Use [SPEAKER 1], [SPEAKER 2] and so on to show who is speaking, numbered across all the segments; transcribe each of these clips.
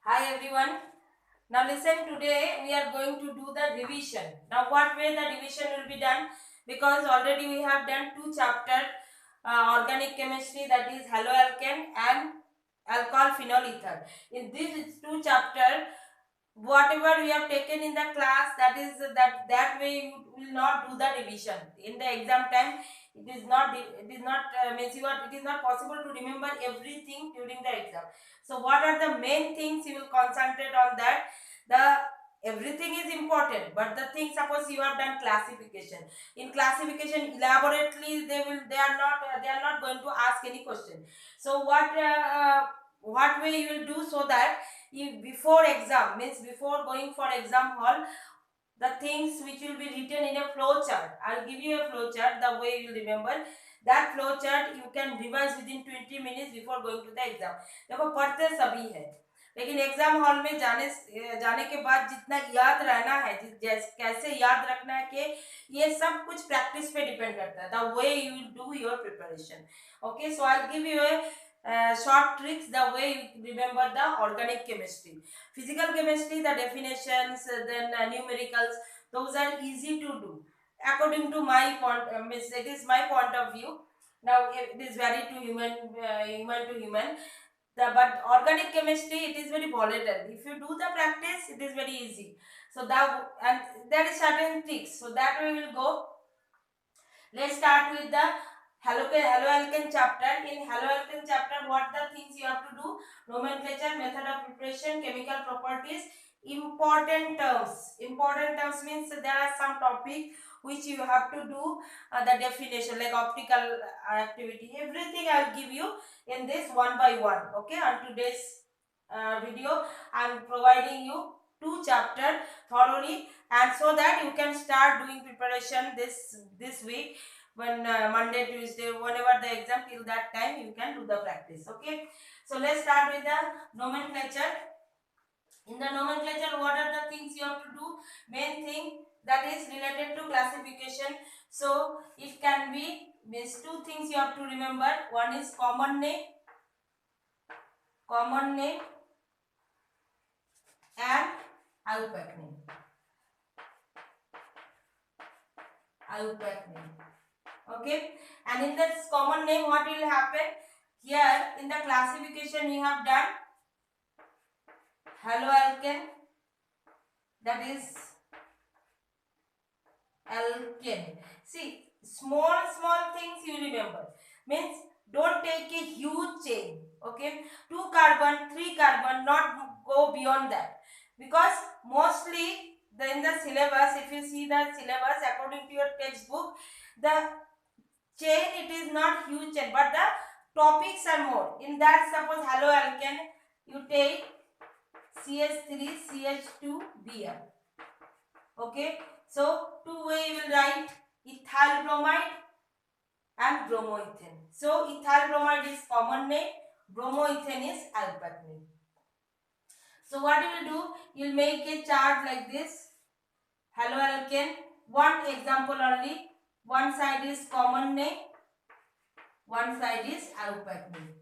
[SPEAKER 1] Hi everyone. Now listen, today we are going to do the revision. Now what way the revision will be done? Because already we have done two chapter organic chemistry, that is haloalkane and alcohol phenol ether. In these two chapter, whatever we have taken in the class, that way you will not do the revision in the exam time. It is not possible to remember everything during the exam. So what are the main things you will concentrate on? That the everything is important, but the thing, suppose you have done classification. In classification elaborately, they are not going to ask any question. So what way you will do, so that if before exam, means before going for exam hall, the things which will be written in a flow chart, I'll give you a flow chart, the way you remember that flow chart you can revise within 20 minutes before going to the exam. देखो पढ़ते सभी है, लेकिन exam hall में जाने के बाद जितना याद रहना है, कैसे याद रखना है, कि ये सब कुछ प्रैक्टिस पे डिपेंड करता है, the way you will do your preparation. Okay, so I give U A short tricks, the way you remember the organic chemistry. Physical chemistry, the definitions, then numericals, those are easy to do according to my point. It is my point of view. Now it is very to human to human. But organic chemistry, it is very volatile. If you do the practice, it is very easy. So that, and there is certain tricks. So that we will go. Let's start with the haloalkane chapter. In haloalkane chapter, what the things you have to do? Nomenclature, method of preparation, chemical properties, important terms. Important terms means there are some topic which you have to do the definition, like optical activity. Everything I will give you in this one by one. Okay, on today's video I am providing you two chapter thoroughly, and so that you can start doing preparation this week, when Monday, Tuesday, whenever the exam, till that time you can do the practice. Okay, so let's start with the nomenclature. In the nomenclature, what are the things you have to do? Main thing that is related to classification. So it can be, means two things you have to remember. One is common name and IUPAC name. Okay, and in this common name, what will happen? Here in the classification we have done haloalkane, that is alkane. See, small things you remember, means don't take a huge chain. Okay, 2 carbon, 3 carbon, not go beyond that, because mostly in the syllabus, if you see the syllabus according to your textbook, the chain, it is not huge chain, but the topics are more. In that, suppose haloalkane, you take CH3 CH2 Br. Okay, so two way you will write ethyl bromide and bromoethane. So ethyl bromide is common name, bromoethane is IUPAC name. So what you will do, you will make a chart like this. Haloalkane, one example only. One side is common name, one side is IUPAC name.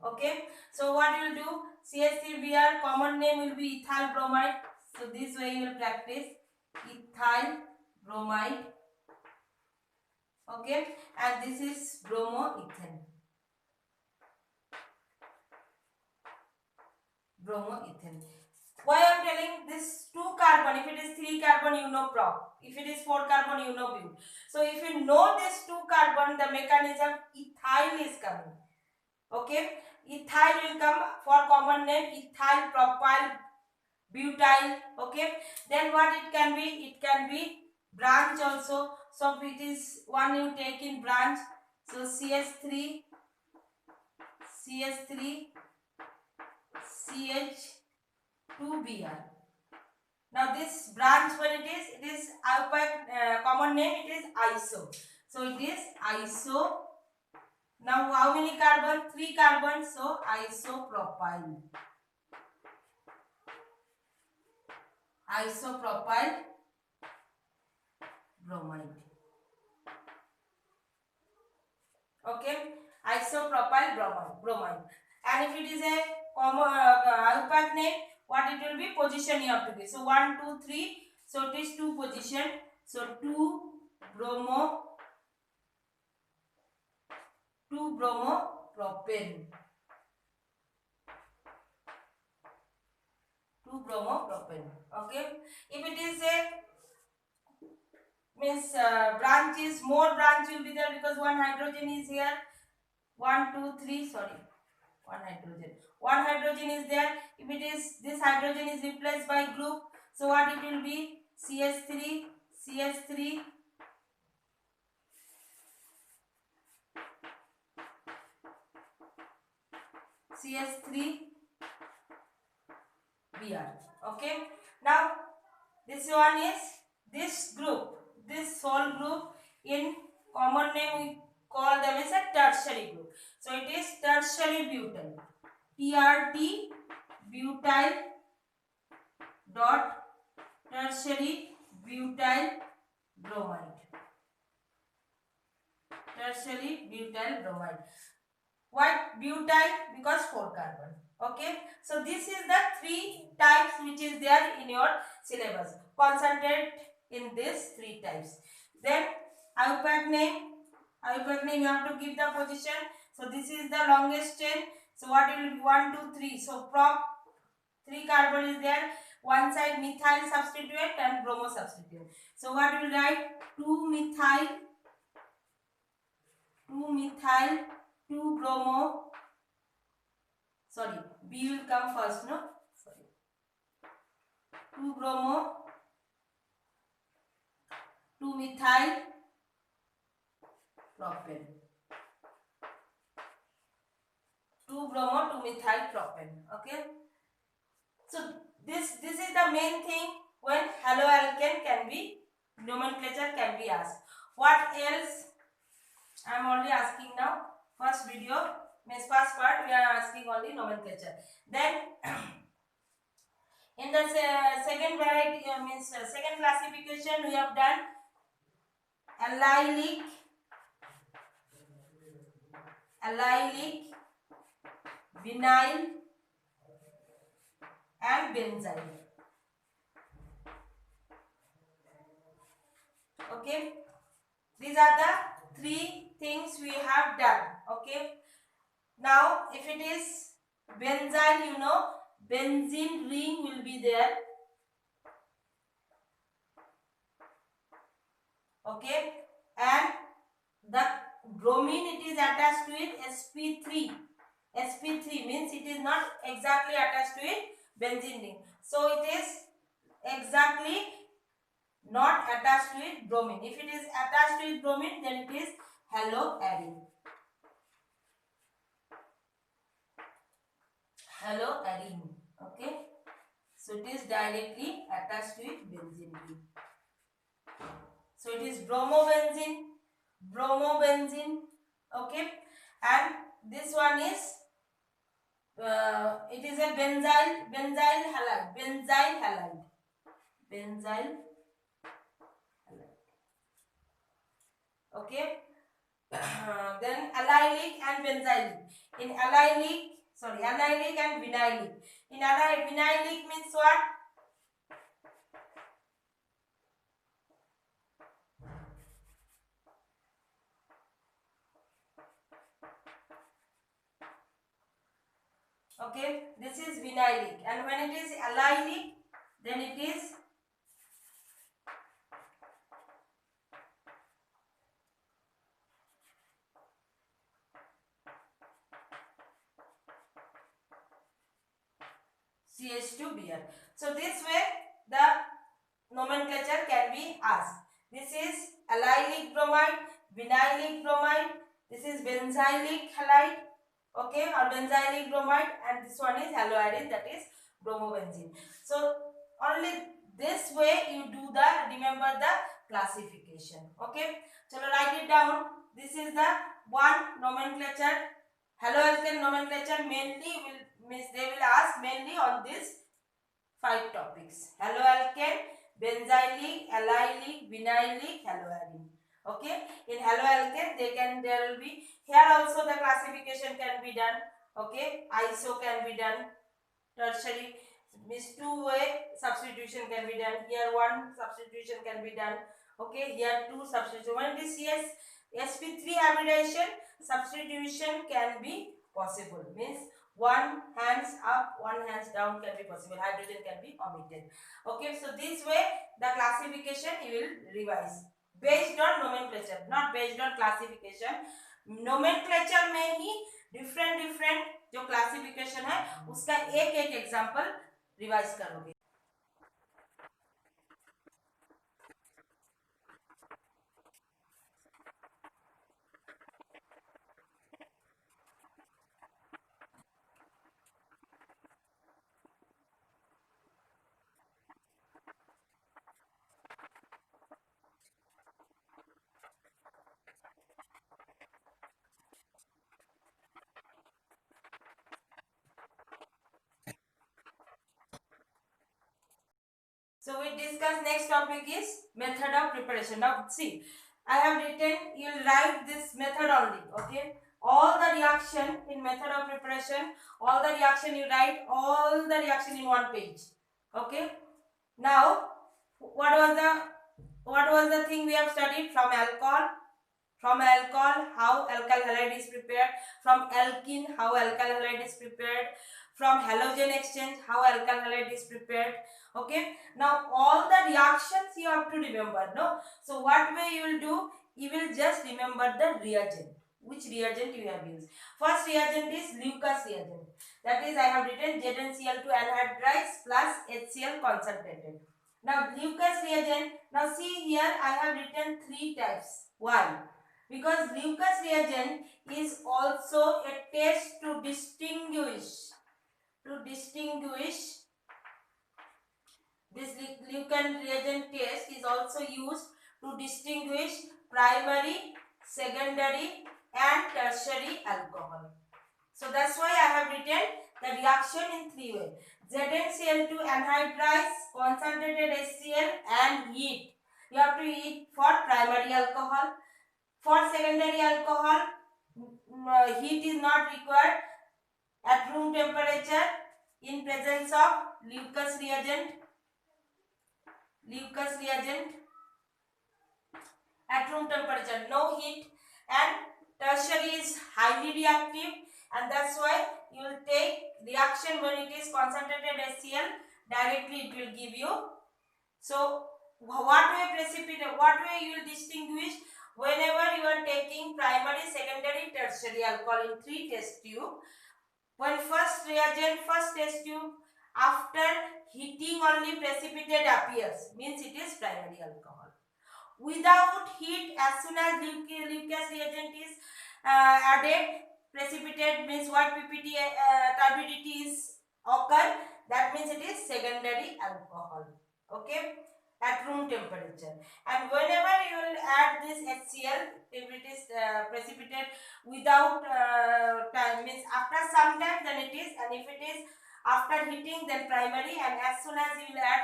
[SPEAKER 1] Okay, so what you will do, CH3Br, common name will be ethyl bromide. So this way you will practice ethyl bromide. Okay, and this is bromoethane. Why I am telling this 2 carbon? If it is 3 carbon, you know prop. If it is 4 carbon, you know but. So if you know this 2 carbon, the mechanism ethyl is coming. Okay, ethyl will come for common name, ethyl propyl butyl. Okay, then what it can be? It can be branch also. So it is one you take in branch. So CH3 CH2Br. Now this branch, when it is IUPAC, common name, it is iso. So it is iso. Now how many carbon? 3 carbon. So isopropyl. Bromide. Okay, isopropyl bromide. And if it is a common IUPAC name, what it will be? Position you have to give. So 1, 2, 3. So it is 2 position. So 2 bromopropane. 2 bromopropane. Okay. If it is a means branch is more branch will be there because one hydrogen is here. 1, 2, 3. Sorry. One hydrogen is there. If it is this hydrogen is replaced by group, so what it will be? CH3, CH3, CH3, Br. Okay. Now this one is this group. This whole group in common name we call them as a tertiary group. So it is tertiary butyl. TRT butyl dot tertiary butyl bromide. Tertiary butyl bromide. What? Butyl? Because 4 carbon. Okay. So this is the 3 types which is there in your syllabus. Concentrate in these 3 types. Then IUPAC name. IUPAC name you have to give the position. So this is the longest chain. So what it will be? 1, 2, 3. So prop 3 carbon is there. One side methyl substituent and bromo substituent. So what we will write? 2 methyl, 2 bromo. Sorry, B will come first, no? Sorry. 2 bromo, 2 methyl propane. 2 bromo, 2 methyl propane. Okay. So this is the main thing when haloalkane can be nomenclature can be asked. What else? I am only asking now. First video means first part we are asking only nomenclature. Then in the second variety means second classification we have done allylic, vinyl and benzyl. Okay, these are the 3 things we have done. Okay, now if it is benzyl, you know benzene ring will be there. Okay, and the bromine it is attached to it sp3. sp3 means it is not exactly attached to it benzene ring, so it is exactly not attached to it bromine. If it is attached to it bromine, then it is haloarine. Okay, so it is directly attached to it benzene ring. So it is bromobenzene. Okay, and this one is it is a benzyl halide. Okay. Then allylic and benzylic. In allylic and vinylic. In vinylic means what? Okay, this is vinylic, and when it is allylic, then it is CH2Br. So this way the nomenclature can be asked. This is allylic bromide, vinylic bromide. This is benzylic halide. Okay, or benzylic bromide, and this one is haloarine, that is bromobenzene. So only this way you do the remember the classification. Okay, so write it down. This is the one nomenclature. Haloalkane nomenclature mainly they will ask mainly on this 5 topics: haloalkane, benzylic, allylic, vinylic, haloarine. Okay, in haloalkane there will be, here also the classification can be done. Okay, iso can be done, tertiary means two-way substitution can be done. Here one substitution can be done. Okay, here two substitution. When it is sp3 hybridization, substitution can be possible, means one hands up, one hands down can be possible, hydrogen can be omitted. Okay, so this way the classification you will revise based on nomenclature, not based on classification. nomenclature में ही different जो classification है उसका एक एक example revise करोगे. So we discuss next topic is method of preparation. Now see, I have written, you will write this method only. Okay, all the reaction in method of preparation, all the reaction you write all the reaction in one page. Okay, now what was the thing we have studied? From alcohol how alkyl halide is prepared, from alkene how alkyl halide is prepared, from halogen exchange how alkyl halide is prepared. Okay, now all the reactions you have to remember, no? So what way you will do? You will just remember the reagent, which reagent you have used. First reagent is Lucas reagent, that is I have written ZnCl2 anhydride plus HCl concentrated. Now Lucas reagent, now see here I have written three types. Why? Because Lucas reagent is also a test to distinguish this Lucas reagent test is also used to distinguish primary, secondary and tertiary alcohol. So that's why I have written the reaction in three ways. ZnCl2 anhydride, concentrated HCl and heat. You have to heat for primary alcohol. For secondary alcohol, heat is not required. At room temperature, in presence of Lucas reagent, at room temperature, no heat, and tertiary is highly reactive, and that's why you will take reaction when it is concentrated HCl, directly it will give you. So what way you will distinguish? Whenever you are taking primary, secondary, tertiary alcohol in three test tube, when first test tube, after heating only precipitate appears, means it is primary alcohol. Without heat, as soon as Lucas reagent is added, precipitate means what PPT turbidity is occur, that means it is secondary alcohol. Okay, at room temperature. And whenever you will add this HCl, if it is precipitate without time, means after some time, then it is, and if it is after heating, then primary, and as soon as you will add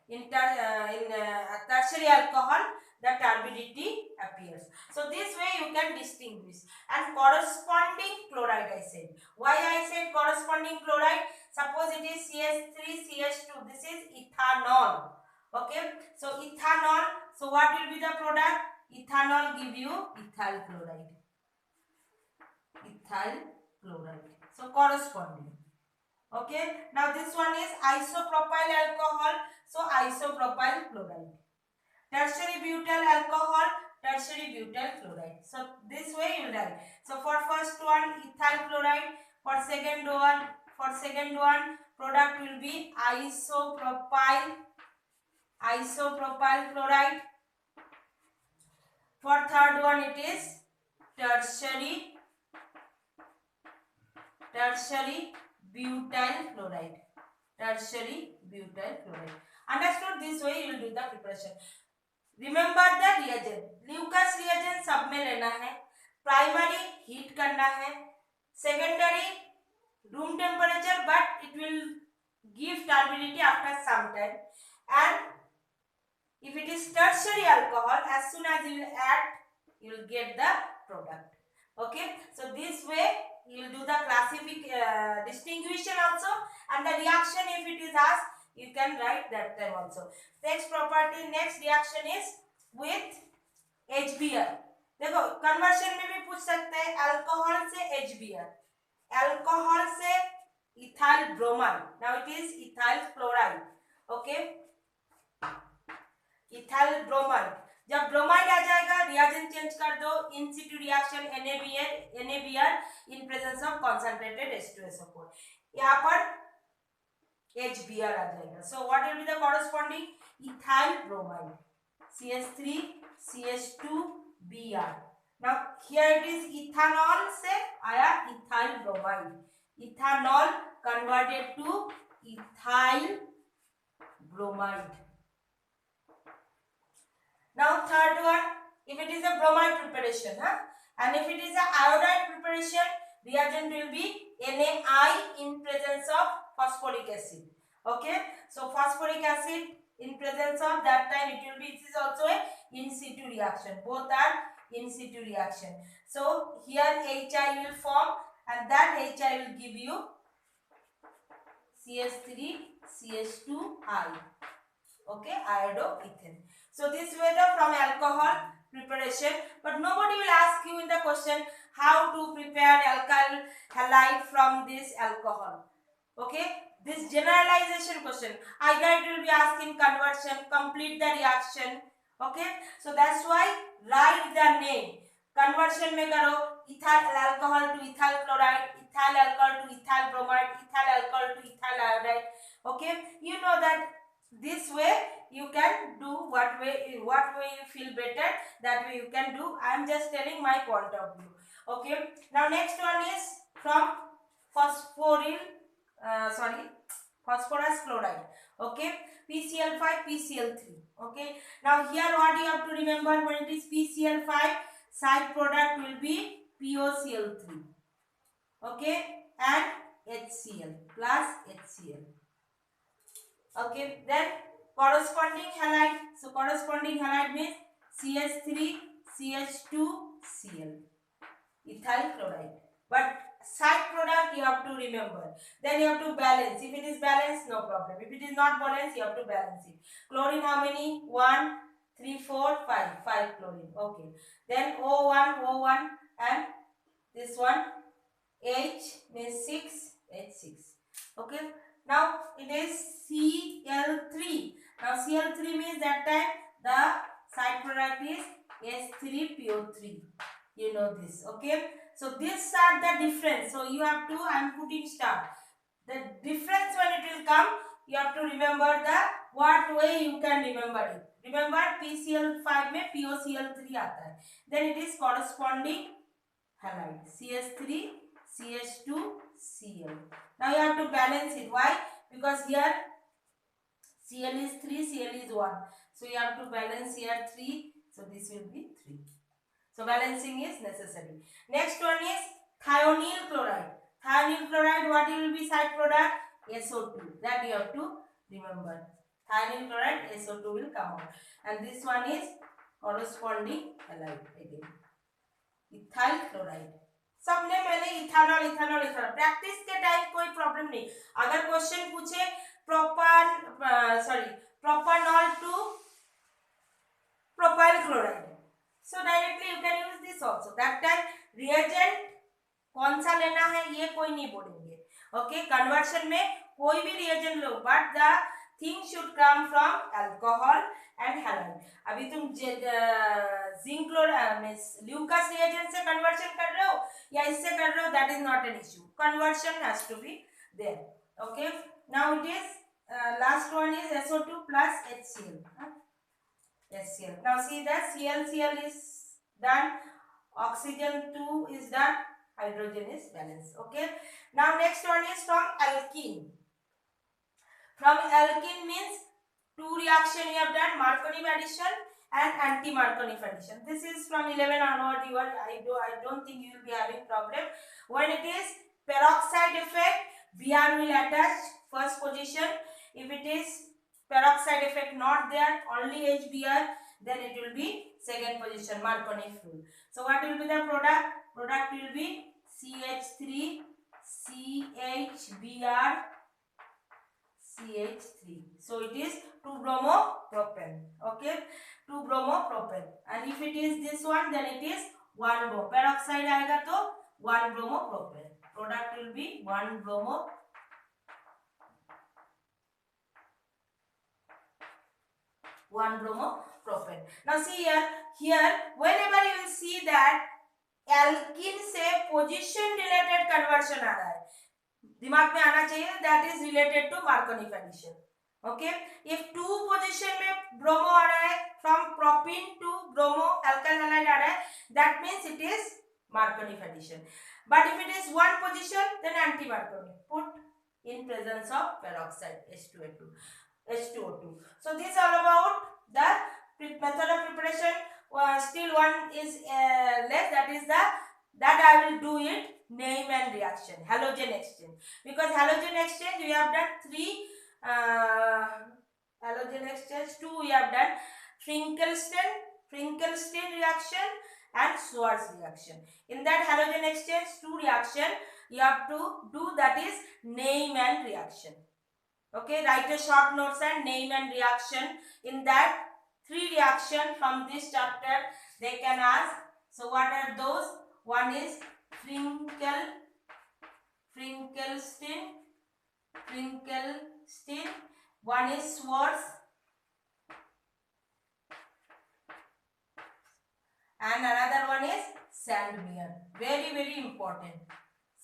[SPEAKER 1] in tertiary alcohol, the turbidity appears. So this way you can distinguish. And corresponding chloride I said. Why I said corresponding chloride? Suppose it is CH3CH2. This is ethanol. Okay. So ethanol. So what will be the product? Ethanol give you ethyl chloride. So corresponding. Okay. Now this one is isopropyl alcohol. So isopropyl chloride. Tertiary butyl alcohol, tertiary butyl chloride. So this way you will write. So for first one ethyl chloride, for second one product will be isopropyl chloride. For third one it is tertiary butyl chloride. Understood? This way you will do the preparation. Remember the reagent. Lucas reagent सब में लेना है. Primary heat करना है. Secondary room temperature, but it will give turbidity after some time. And If it is tertiary alcohol, as soon as you will add, you will get the product. Okay, so this way you will do the distinguishing also, and the reaction if it is asked, you can write that time also. Next property, next reaction is with HBr. देखो conversion में भी पूछ सकते हैं, alcohol से HBr, alcohol से ethyl bromide, now it is ethyl chloride. Okay, ethyl bromide, जब bromide आ जाएगा रिएजेंट चेंज कर दो, in situ reaction NaBr in presence of concentrated H2SO4, यहाँ पर HBr आ जाएगा. So what will be the corresponding ethyl bromide, CH3 CH2Br. Now here it is ethanol से आया ethyl bromide, ethanol converted to ethyl bromide. Now third one, if it is a bromide preparation, and if it is a iodide preparation, reagent will be NaI in presence of phosphoric acid. Okay, so phosphoric acid in presence of, that time it will be, it is also a in situ reaction, both are in situ reaction. So here HI will form, and that HI will give you CH3 CH2I. Okay, iodoethane. So this way the from alcohol preparation, but nobody will ask you in the question how to prepare alkyl halide from this alcohol. Okay, this generalization question, either it will be asked in conversion, complete the reaction. Okay, so that's why write the name. Conversion में करो, ethyl alcohol to ethyl chloride, ethyl alcohol to ethyl bromide, ethyl alcohol to ethyl iodide. Okay, you know that this way you can do what way you feel better, that way you can do. I am just telling my point of view. Okay, now next one is from phosphorus chloride. Okay, PCl5 PCl3. Okay, now here what you have to remember, when it is PCl5, side product will be POCl3. Okay, and HCl plus HCl. Okay, then corresponding halide, so corresponding halide means CH3 CH2Cl, ethyl chloride. But side product you have to remember, then you have to balance. If it is balanced, no problem. If it is not balanced, you have to balance it. Chlorine how many? 1 3 4 5 chlorine. Okay, then O1 and this one H means 6 H6. Okay, now it is Cl3. Now Cl3 means that time the side product is S3PO3. You know this. Okay, so these are the difference. So you have to, I am putting star. The difference when it will come, you have to remember the what way you can remember it. Remember PCl5 में POCl3 आता है. Then it is corresponding halide CH3 CH2Cl. Now you have to balance it. Why? Because here Cl is 3, Cl is 1. So you have to balance here 3. So this will be 3. So balancing is necessary. Next one is thionyl chloride. Thionyl chloride, what will be side product? SO2. That you have to remember. Thionyl chloride, SO2 will come out. And this one is corresponding halide again. Ethyl chloride. सबने पहले ethanol practice के time कोई problem नहीं. अगर question पूछे propanol to propyl chloride, so directly you can use this also. That time reagent कौन सा लेना है ये कोई नहीं बोलेंगे. ओके, कन्वर्शन में कोई भी रिएजेंट लो, but the thing should come from alcohol and halide. अभी तुम जिंक ल्यूकस रिएजेंट से कन्वर्शन कर रहे हो या इससे कर रहे हो, that is not an issue. Conversion has to be there. Okay, now it is last one is SO2 plus HCl. HCl. Now see that Cl is done, oxygen 2 is done, hydrogen is balanced. Okay, now next one is from alkene. From alkene means two reaction you have done, Markovitch addition and anti-Markovitch addition. This is from 11 onward. I don't think you will be having problem. When it is peroxide effect, Br will attach first position. If it is peroxide effect not there, only HBr, then it will be second position, Marconi rule. So what will be the product? Product will be CH3 CHBr CH3. So it is 2-bromopropane. Okay, 2-bromopropane. And if it is this one, then it is 1-brom. Peroxide आएगा तो 1-bromopropane. Product will be 1-bromopropane. 1-bromopropane. Now see here whenever you will see that alkene से position related conversion आ रहा है, दिमाग में आना चाहिए that is related to Marconi addition. Okay, if 2 position में ब्रोमो आ रहा है from propene to bromo alkyl halide आ रहा है, that means it is Marconi addition. But if it is 1 position, then anti-Marconi, put in presence of peroxide H2O2. So this is all about the method of preparation. Still one is less, that is that I will do it Neyman reaction, halogen exchange. Because halogen exchange we have done 3 halogen exchange, 2 we have done Finkelstein reaction and Schwarz reaction. In that halogen exchange 2 reaction you have to do, that is Neyman reaction. Okay, write a short notes and Neyman reaction. In that 3 reaction from this chapter they can ask. So what are those? One is Finkelstein, one is Schwarz, and another one is Sandmeyer. Very, very important.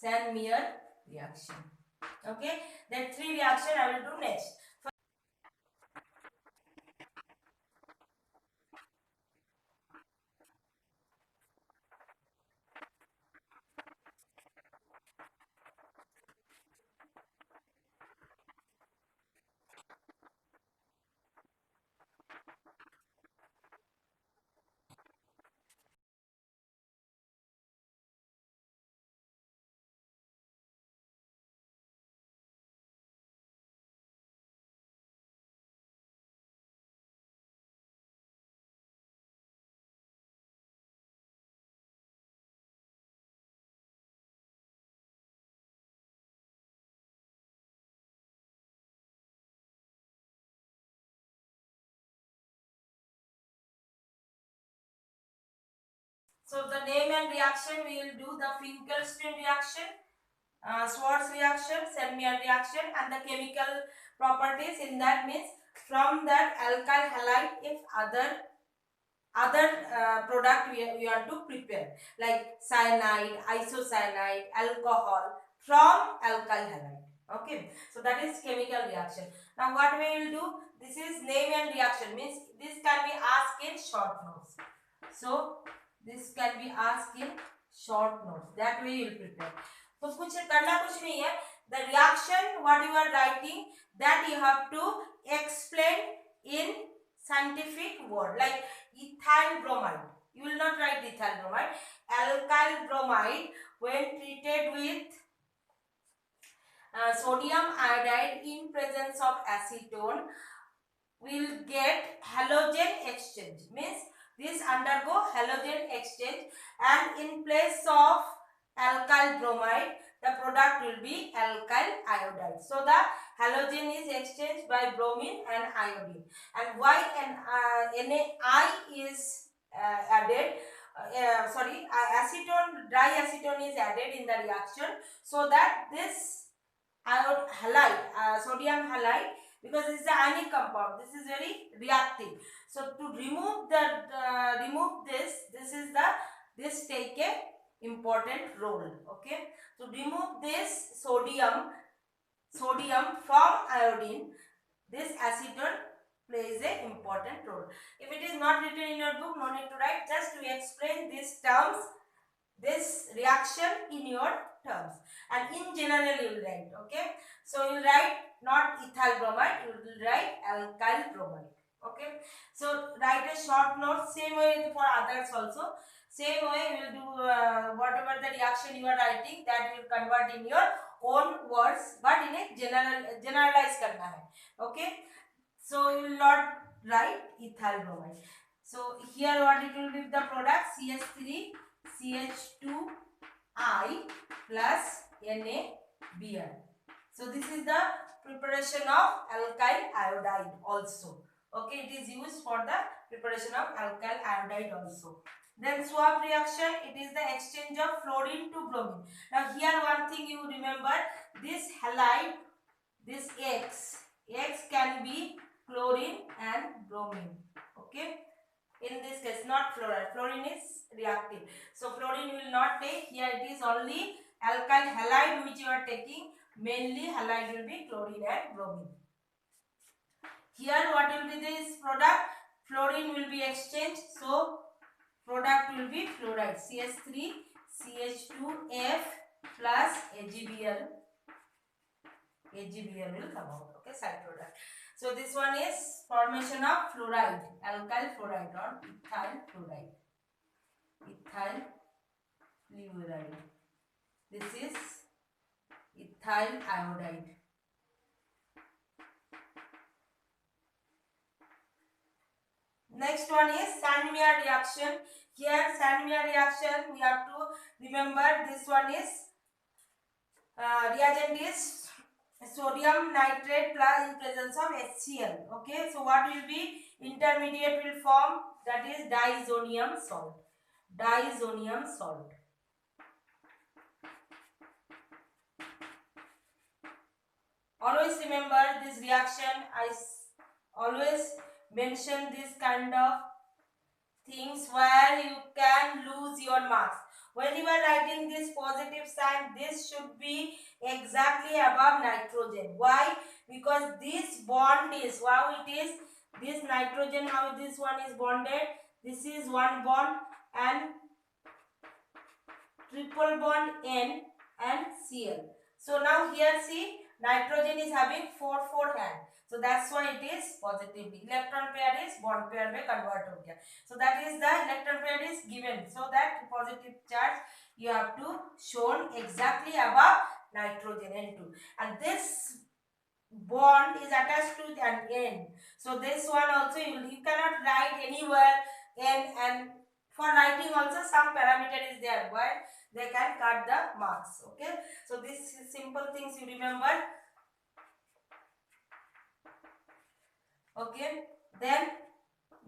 [SPEAKER 1] Sandmeyer reaction. Okay, that 3 reaction I will do next. So the Neyman reaction we will do the Finkelstein reaction, Schwarz reaction, Sandmeyer reaction, and the chemical properties in that means from that alkyl halide if other product we want to prepare like cyanide, isocyanide, alcohol from alkyl halide. Okay, so that is chemical reaction. Now what we will do, this is Neyman reaction, means this can be asked in short notes. So this can be asked in short notes, that way you will prepare. तो कुछ करना कुछ नहीं है, the reaction what you are writing that you have to explain in scientific word like ethyl bromide. You will not write ethyl bromide. Alkyl bromide when treated with sodium iodide in presence of acetone will get halogen exchange, means this undergo halogen exchange, and in place of alkyl bromide the product will be alkyl iodide. So the halogen is exchanged by bromine and iodine, and why NaI is added, acetone, dry acetone is added in the reaction so that this halide, sodium halide, because this is an ionic compound, this is very reactive. So to remove this take a important role. Okay, to remove this sodium from iodine, this acetone plays a important role. If it is not written in your book, no need to write, just to explain these terms, this reaction in your terms, and in general you will write. Okay, so you will write not ethyl bromide, you will write alkyl bromide. Okay, so write a short note, same way for others also, same way you will do whatever the reaction you are writing, that you will convert in your own words, but in a generalized करना है. Okay, So you will not write ethyl bromide. So here what it will be the product CH3 CH2I plus NaBr. So this is the preparation of alkyl iodide also. Okay, it is used for the preparation of alkyl iodide also. Then swap reaction, it is the exchange of fluorine to bromine. Now here one thing you remember, this halide, this X can be chlorine and bromine. Okay, in this case not fluoride, fluorine is reactive, so fluorine will not take. Here it is only alkyl halide which you are taking, mainly halide will be chlorine and bromine. Here what will be this product, fluorine will be exchanged, so product will be fluoride CH3 CH2F plus AgBl will come out. Okay, side product. So this one is formation of fluoride, alkyl fluoride or ethyl fluoride. Ethyl fluoride. This is ethyl iodide. Next one is Sandmeyer reaction. Here Sandmeyer reaction we have to remember, this one is reagent is sodium nitrate plus in presence of HCl. Okay, so what will be intermediate will form, that is diazonium salt. Diazonium salt. Always remember this reaction, I always mention this kind of things where you can lose your marks. When you are writing this positive sign, this should be exactly above nitrogen. Why? Because this bond is, how it is, this nitrogen, how this one is bonded, this is one bond and triple bond N and Cl. So now here see, nitrogen is having 4 hand. So that's why it is positive. Electron pair is bond pair में convert हो गया. So that is the electron pair is given. So that positive charge you have to shown exactly above nitrogen N2. And this bond is attached to an N. So this one also you cannot write anywhere N, and for writing also some parameter is there where they can cut the marks. Okay. So this simple things you remember. Okay, then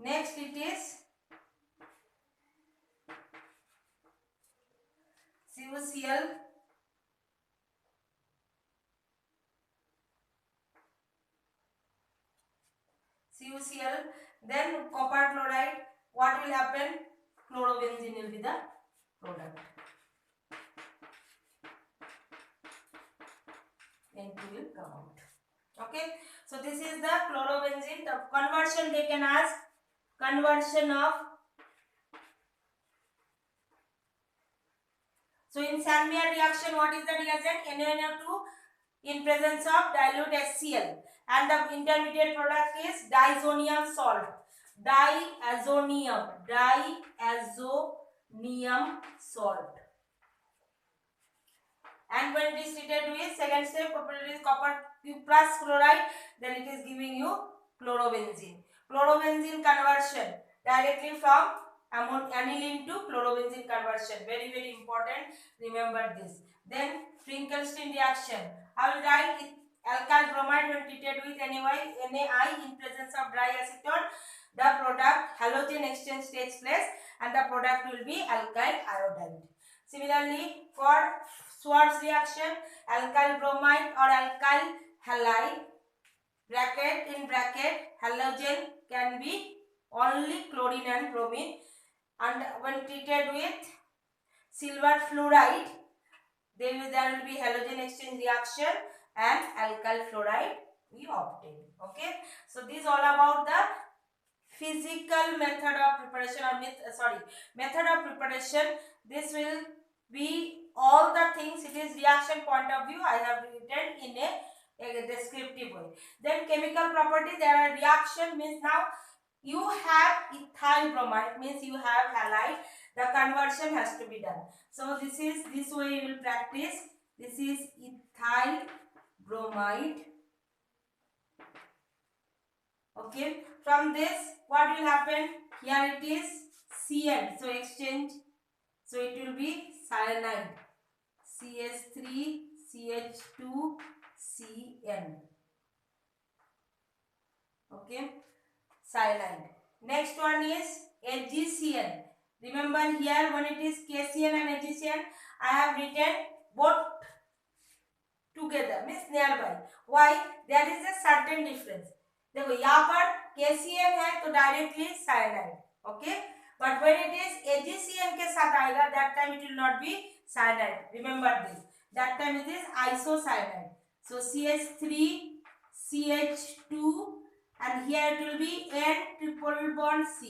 [SPEAKER 1] next it is CuCl, then copper chloride. What will happen? Chlorobenzene will be the product. N2 will come out. Okay, so this is the chlorobenzene. The conversion they can ask, conversion of. So in Sandmeyer reaction, what is the reagent? NaNO2 in presence of dilute HCl, and the intermediate product is diazonium salt. Diazonium salt. And when it is treated with second step, is copper plus chloride, then it is giving you chlorobenzene. Chlorobenzene conversion directly from aniline to chlorobenzene conversion. Very, very important. Remember this. Then Finkelstein reaction. I will write it, alkyl bromide when treated with NaI in presence of dry acetone. The product halogen exchange takes place and the product will be alkyl iodide. Similarly, for Schwarz reaction, alkyl bromide or alkyl halide, bracket in bracket, halogen can be only chlorine and bromine, and when treated with silver fluoride, there will be halogen exchange reaction and alkyl fluoride we obtain. Okay, so this is all about the physical method of preparation, or method of preparation. This will be all the things. It is reaction point of view I have written in a descriptive way. Then chemical properties, there are reaction means now you have ethyl bromide, means you have halide, the conversion has to be done. So this way you will practice. This is ethyl bromide Okay, from this what will happen? Here it is Cn, so exchange, so it will be cyanide, CH3CH2Cn. Okay, cyanide. Next one is AgCN. Remember here when it is KCN and AgCN, I have written both together, means nearby. Why? There is a certain difference. देखो यहाँ पर KCN है तो directly cyanide, okay, but when it is AgCN के साथ आएगा that time it will not be cyanide. Remember this. That time it is isocyanide. So CH3CH2 and here it will be N triple bond C.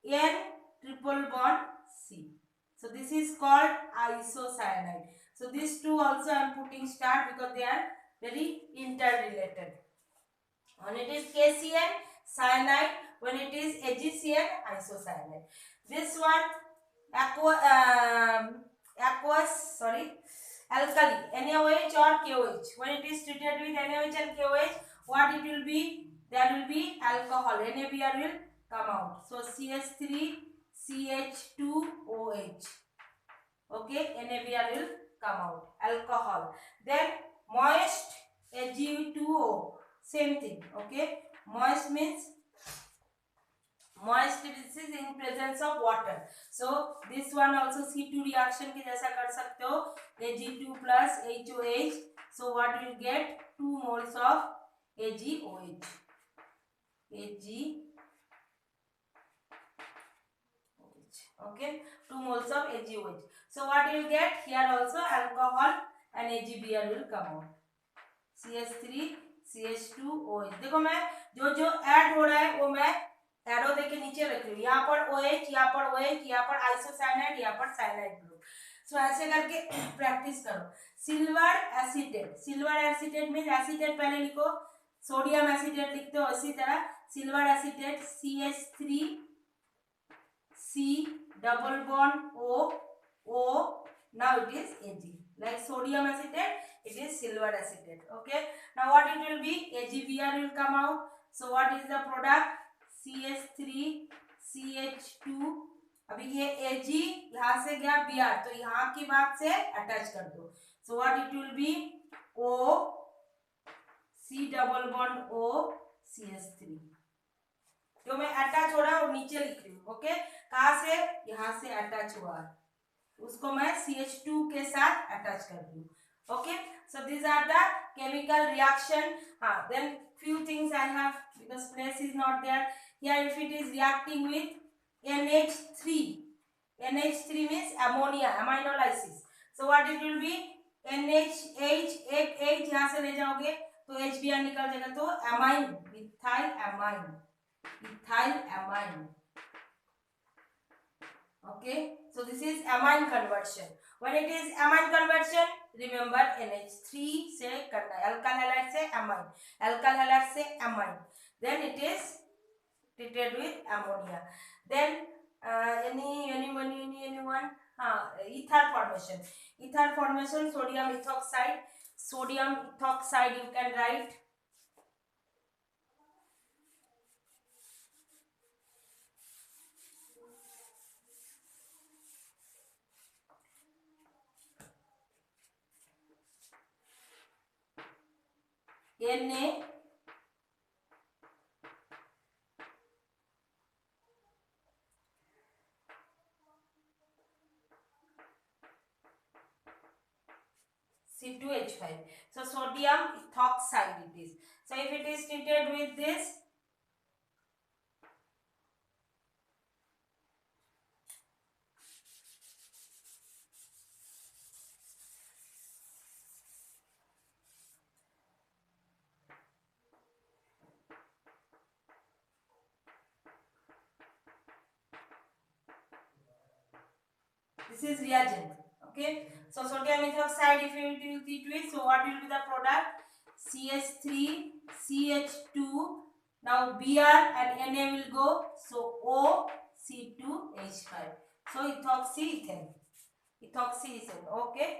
[SPEAKER 1] N triple bond C. So this is called isocyanide. So these two also I am putting star because they are very interrelated. When it is KCN, cyanide. When it is AgCN, isocyanide. This one alkali, NaOH or KOH. When it is treated with NaOH and KOH, what it will be? There will be alcohol. NaBr will come out. So CH3CH2OH. Okay, NaBr will come out. Alcohol. Then moist Ag2O. Same thing. Okay, moist means moist this is in presence of water. So this one also C2 reaction के जैसा कर सकते हो, Ag2 plus HOH. So what you will get? 2 moles of AgOH. Okay, 2 moles of AgOH. So what you will get? Here also alcohol and AgBr will come out. CH3CH2OH. देखो मैं जो जो add हो रहा है वो मैं एरो देके नीचे रख रही हूँ. यहाँ पर OH, यहाँ पर OH, यहाँ पर आइसोसाइनाइड, यहाँ पर साइनाइड ग्रुप. सो ऐसे करके प्रैक्टिस करो. Silver acetate. Silver acetate means acetate पहले लिखो, सोडियम एसीटेट लिखते हो इसी तरह. Silver acetate CH3C double bond O. Now it is Ag. Like sodium acetate, it is silver acetate. Okay. Now what it will be? AgBr will come out. So what is the product? CH3CH2. अभी ये Ag यहाँ से गया Br, तो यहाँ की बात से अटैच कर दो. So what it will be? O C double bond O CH3. जो मैं अटैच हो रहा है वो नीचे लिख रही हूँ. ओके, कहाँ से? यहाँ से अटैच हुआ, उसको मैं CH2 के साथ अटैच कर दूँ. Okay, so these are the chemical reaction. Then few things I have because place is not there. Here if it is reacting with NH3. NH3 means ammonia, aminolysis. So what it will be? NHH, एक H यहाँ से ले जाओगे तो HBr निकल जाएगा, तो amine, ethyl amine. Ethyl amine. Okay, so this is amine conversion. When it is amine conversion, remember NH3 से करना है, alkyl halide से amine, alkyl halide से amine. Then it is treated with ammonia. Then anyone? Ether formation. Ether formation, sodium ethoxide. Sodium ethoxide you can write. Na C2H5. So sodium ethoxide it is. So if it is treated with this, this is reagent. Okay, so sodium ethoxide if you will treat with, so what will be the product? CH3CH2. Now Br and Na will go, so O C2H5. So ethoxyethane. Okay,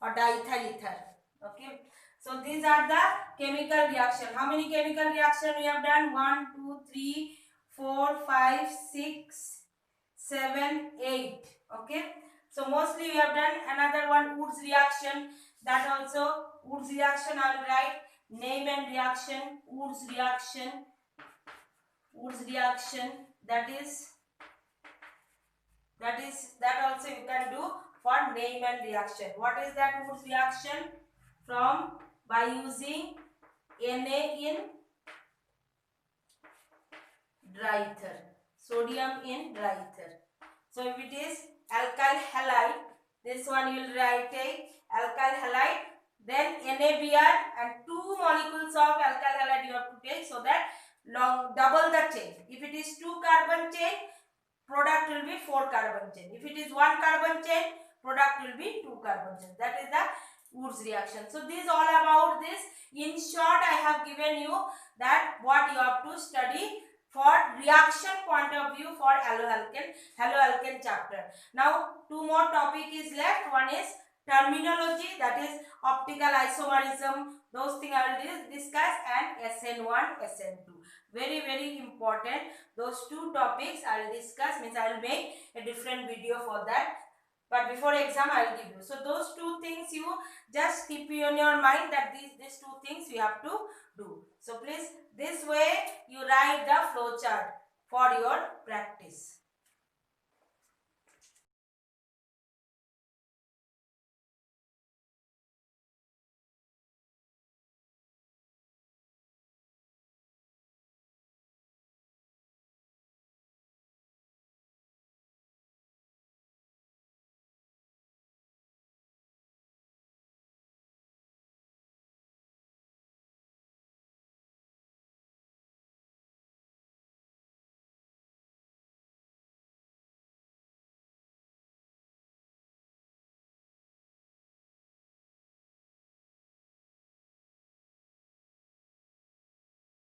[SPEAKER 1] or diethyl ether. Okay, So these are the chemical reaction. How many chemical reaction we have done? 1, 2, 3, 4, 5, 6, 7, 8. Okay. So mostly we have done another one, Woods reaction. That also Woods reaction I will write. Name and reaction. Woods reaction. Woods reaction. That also you can do for name and reaction. What is that Woods reaction? From by using Na in dry ether, sodium in dry ether. So if it is alkyl halide, this one you will write a alkyl halide, then NaBr and 2 molecules of alkyl halide you have to take, so that double the chain. If it is 2 carbon chain, product will be 4 carbon chain. If it is 1 carbon chain, product will be 2 carbon chain. That is the Woods reaction. So this is all about this. In short, I have given you that what you have to study for reaction point of view for haloalkane chapter. Now 2 more topic is left. One is terminology, that is optical isomerism. Those things I will discuss, and SN1, SN2. Very important. Those 2 topics I will discuss, means I will make a different video for that. But before exam I will give you. So those 2 things you just keep in your mind, that these 2 things you have to do. So please, this way you write the flow chart for your practice.